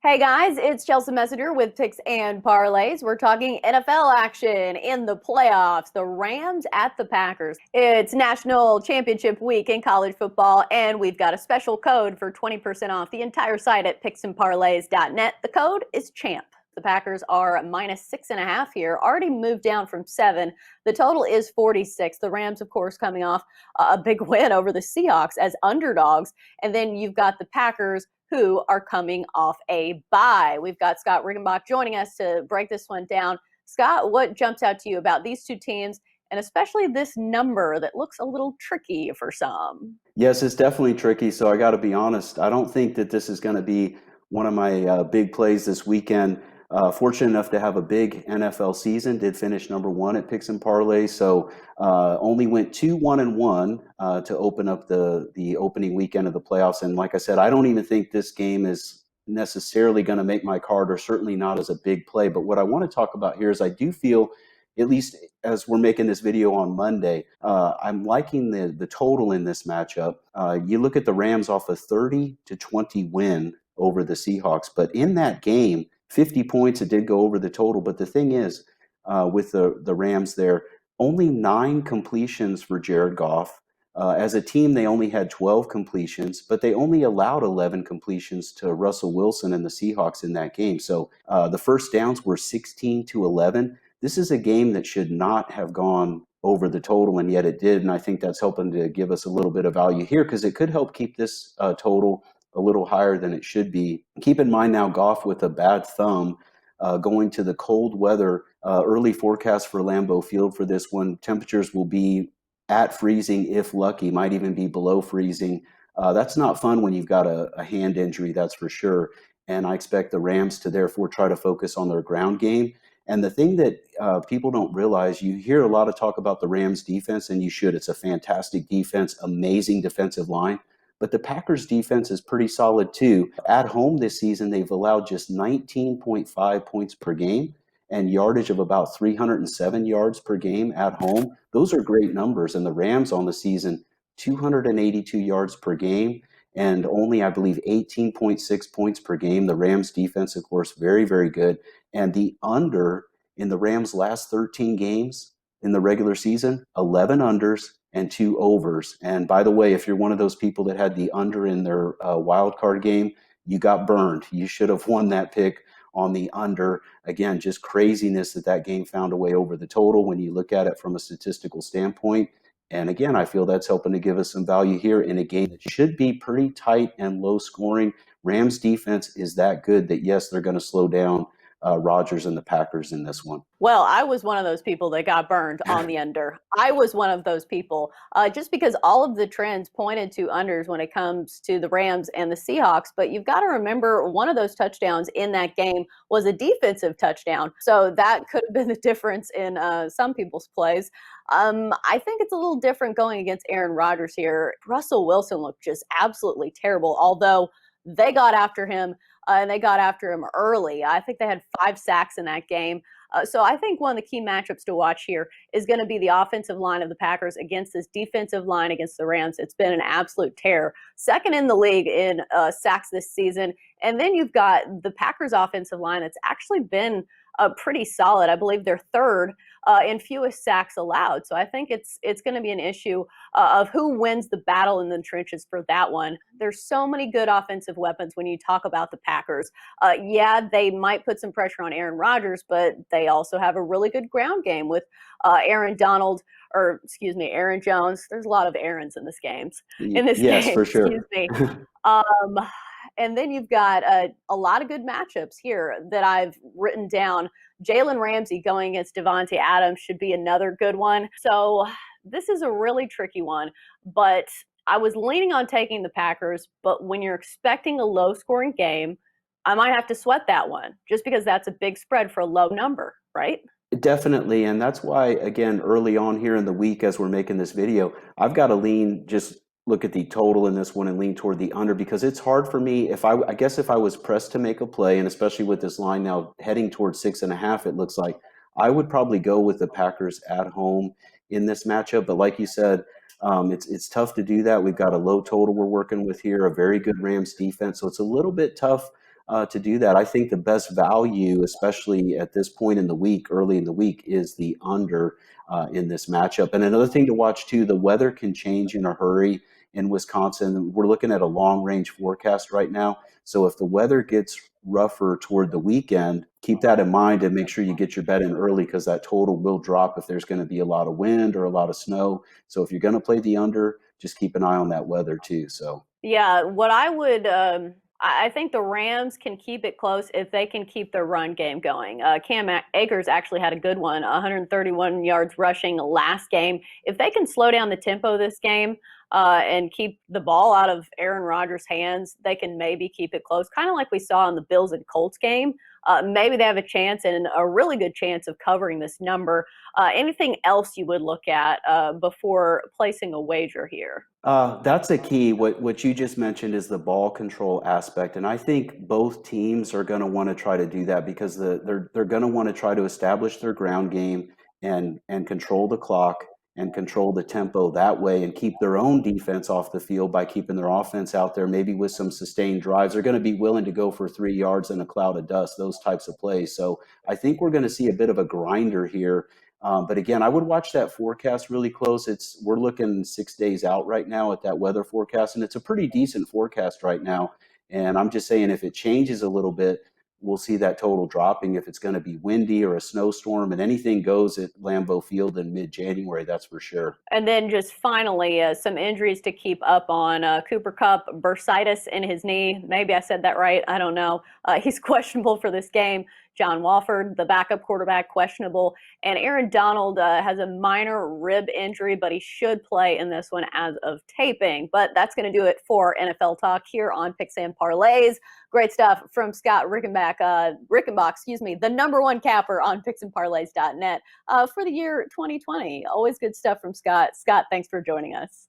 Hey guys, it's Chelsa Messenger with Picks and Parlays. We're talking NFL action in the playoffs, the Rams at the Packers. It's National Championship Week in college football, and we've got a special code for 20% off the entire site at picksandparlays.net. The code is CHAMP. The Packers are -6.5 here, already moved down from 7. The total is 46. The Rams, of course, coming off a big win over the Seahawks as underdogs. And then you've got the Packers who are coming off a bye. We've got Scott Rickenbach joining us to break this one down. Scott, what jumps out to you about these two teams, and especially this number that looks a little tricky for some? Yes, it's definitely tricky. So I got to be honest. I don't think that this is going to be one of my big plays this weekend. Fortunate enough to have a big NFL season. Did finish number one at Picks and Parlays. So only went 2-1-1 to open up the opening weekend of the playoffs. And like I said, I don't even think this game is necessarily going to make my card, or certainly not as a big play. But what I want to talk about here is I do feel, at least as we're making this video on Monday, I'm liking the total in this matchup. You look at the Rams off a 30-20 win over the Seahawks, but in that game, 50 points, it did go over the total. But the thing is, with the Rams there, only 9 completions for Jared Goff. As a team, they only had 12 completions, but they only allowed 11 completions to Russell Wilson and the Seahawks in that game. So the first downs were 16-11. This is a game that should not have gone over the total, and yet it did. And I think that's helping to give us a little bit of value here, because it could help keep this total a little higher than it should be. Keep in mind now, Goff with a bad thumb, going to the cold weather. Early forecast for Lambeau Field for this one, temperatures will be at freezing if lucky, might even be below freezing. That's not fun when you've got a hand injury, that's for sure. And I expect the Rams to therefore try to focus on their ground game. And the thing that people don't realize, you hear a lot of talk about the Rams defense, and you should. It's a fantastic defense, amazing defensive line. But the Packers defense is pretty solid too. At home this season, they've allowed just 19.5 points per game and yardage of about 307 yards per game at home. Those are great numbers. And the Rams on the season, 282 yards per game and only, I believe, 18.6 points per game. The Rams defense, of course, very, very good. And the under in the Rams' last 13 games in the regular season, 11 unders and 2 overs. And by the way, if you're one of those people that had the under in their wild card game, you got burned. You should have won that pick on the under. Again, just craziness that game found a way over the total when you look at it from a statistical standpoint. And again, I feel that's helping to give us some value here in a game that should be pretty tight and low scoring. Rams defense is that good that, yes, they're going to slow down Rodgers and the Packers in this one. Well, I was one of those people that got burned on the under. I was one of those people, just because all of the trends pointed to unders when it comes to the Rams and the Seahawks. But you've got to remember, one of those touchdowns in that game was a defensive touchdown. So that could have been the difference in some people's plays. I think it's a little different going against Aaron Rodgers here. Russell Wilson looked just absolutely terrible, although they got after him. And they got after him early. I think they had 5 sacks in that game. So I think one of the key matchups to watch here is going to be the offensive line of the Packers against this defensive line against the Rams. It's been an absolute tear. Second in the league in sacks this season. And then you've got the Packers offensive line that's actually been pretty solid. I believe they're third in fewest sacks allowed. So I think it's going to be an issue of who wins the battle in the trenches for that one. There's so many good offensive weapons when you talk about the Packers. Yeah, they might put some pressure on Aaron Rodgers, but they also have a really good ground game with Aaron Jones. There's a lot of Aarons in this game. Yes, for sure. Excuse me. And then you've got a lot of good matchups here that I've written down. Jalen Ramsey going against Devontae Adams should be another good one. So this is a really tricky one, but I was leaning on taking the Packers. But when you're expecting a low-scoring game, I might have to sweat that one just because that's a big spread for a low number, right? Definitely. And that's why, again, early on here in the week, as we're making this video, I've got to just look at the total in this one and lean toward the under, because it's hard for me. I guess if I was pressed to make a play, and especially with this line now heading towards 6.5, it looks like I would probably go with the Packers at home in this matchup. But like you said, it's tough to do that. We've got a low total we're working with here, a very good Rams defense. So it's a little bit tough to do that. I think the best value, especially at this point in the week, early in the week, is the under in this matchup. And another thing to watch too, the weather can change in a hurry in Wisconsin. We're looking at a long range forecast right now. So if the weather gets rougher toward the weekend, keep that in mind and make sure you get your bet in early because that total will drop if there's going to be a lot of wind or a lot of snow. So if you're going to play the under, just keep an eye on that weather too. So Yeah, what I would, I think the Rams can keep it close if they can keep their run game going. Cam Akers actually had a good one, 131 yards rushing last game. If they can slow down the tempo this game and keep the ball out of Aaron Rodgers' hands, they can maybe keep it close, kind of like we saw in the Bills and Colts game. Maybe they have a chance and a really good chance of covering this number. Anything else you would look at before placing a wager here? That's a key. What you just mentioned is the ball control aspect, and I think both teams are going to want to try to do that because they're going to want to try to establish their ground game and control the clock and control the tempo that way and keep their own defense off the field by keeping their offense out there, maybe with some sustained drives. They're going to be willing to go for 3 yards in a cloud of dust, those types of plays. So I think we're going to see a bit of a grinder here. But again, I would watch that forecast really close. We're looking 6 days out right now at that weather forecast, and it's a pretty decent forecast right now. And I'm just saying, if it changes a little bit, we'll see that total dropping. If it's going to be windy or a snowstorm, and anything goes at Lambeau Field in mid-January, that's for sure. And then just finally, some injuries to keep up on. Cooper Kupp, bursitis in his knee. Maybe I said that right. I don't know. He's questionable for this game. John Walford, the backup quarterback, questionable. And Aaron Donald has a minor rib injury, but he should play in this one as of taping. But that's going to do it for NFL Talk here on Picks and Parlays. Great stuff from Scott Rickenbach, the number one capper on picksandparlays.net for the year 2020. Always good stuff from Scott. Scott, thanks for joining us.